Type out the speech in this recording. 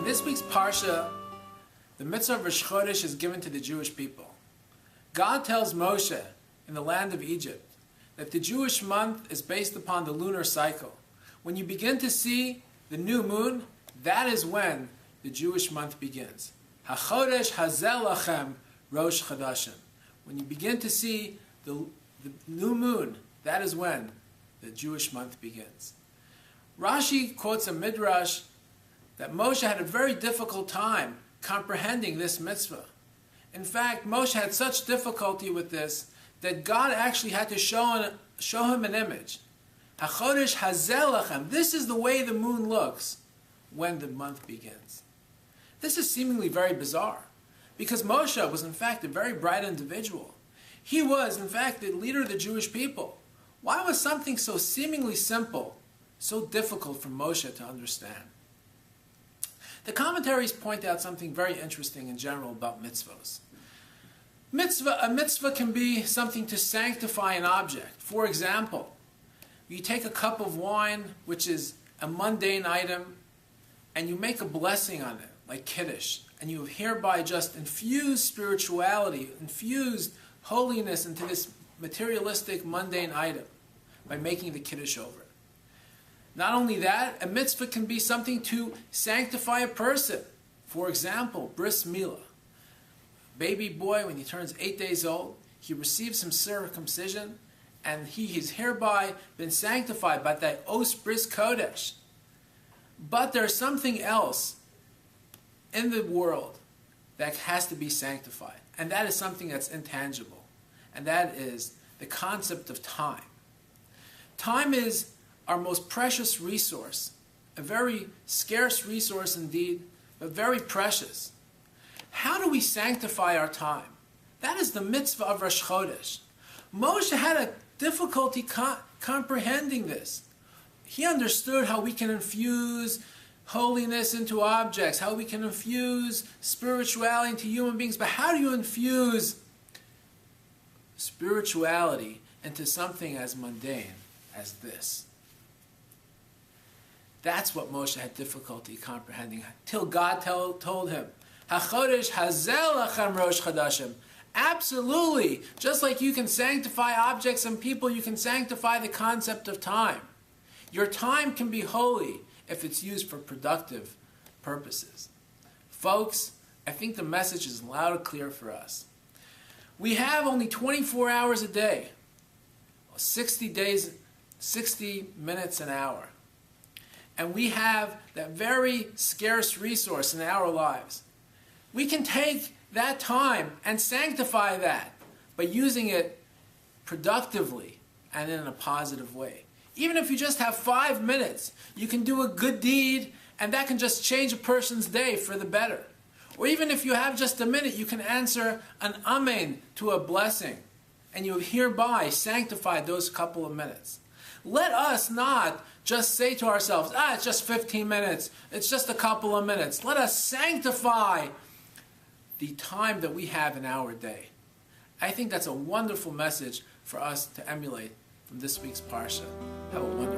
In this week's Parsha, the mitzvah of Rosh Chodesh is given to the Jewish people. God tells Moshe in the land of Egypt that the Jewish month is based upon the lunar cycle. When you begin to see the new moon, that is when the Jewish month begins. HaChodesh hazel lachem Rosh Chodashim. When you begin to see the new moon, that is when the Jewish month begins. Rashi quotes a midrash that Moshe had a very difficult time comprehending this mitzvah. In fact, Moshe had such difficulty with this that God actually had to show him an image. HaChodesh hazel lachem. This is the way the moon looks when the month begins. This is seemingly very bizarre, because Moshe was in fact a very bright individual. He was in fact the leader of the Jewish people. Why was something so seemingly simple so difficult for Moshe to understand? The commentaries point out something very interesting in general about mitzvahs. A mitzvah can be something to sanctify an object. For example, you take a cup of wine, which is a mundane item, and you make a blessing on it, like Kiddush, and you have hereby just infused spirituality, infused holiness into this materialistic, mundane item by making the Kiddush over it. Not only that, a mitzvah can be something to sanctify a person. For example, bris milah. Baby boy, when he turns 8 days old, he receives some circumcision, and he has hereby been sanctified by that os bris kodesh. But there's something else in the world that has to be sanctified, and that is something that's intangible, and that is the concept of time. Time is our most precious resource, a very scarce resource indeed, but very precious. How do we sanctify our time? That is the mitzvah of Rosh Chodesh. Moshe had a difficulty comprehending this. He understood how we can infuse holiness into objects, how we can infuse spirituality into human beings, but how do you infuse spirituality into something as mundane as this? That's what Moshe had difficulty comprehending, till God told him, HaChodesh hazel lachem Rosh Chodashim. Absolutely, just like you can sanctify objects and people, you can sanctify the concept of time. Your time can be holy if it's used for productive purposes. Folks, I think the message is loud and clear for us. We have only 24 hours a day, 60 days, 60 minutes an hour. And we have that very scarce resource in our lives. We can take that time and sanctify that by using it productively and in a positive way. Even if you just have 5 minutes, you can do a good deed, and that can just change a person's day for the better. Or even if you have just a minute, you can answer an amen to a blessing, and you have hereby sanctified those couple of minutes. Let us not just say to ourselves, it's just 15 minutes, it's just a couple of minutes. Let us sanctify the time that we have in our day. I think that's a wonderful message for us to emulate from this week's Parsha. Have a wonderful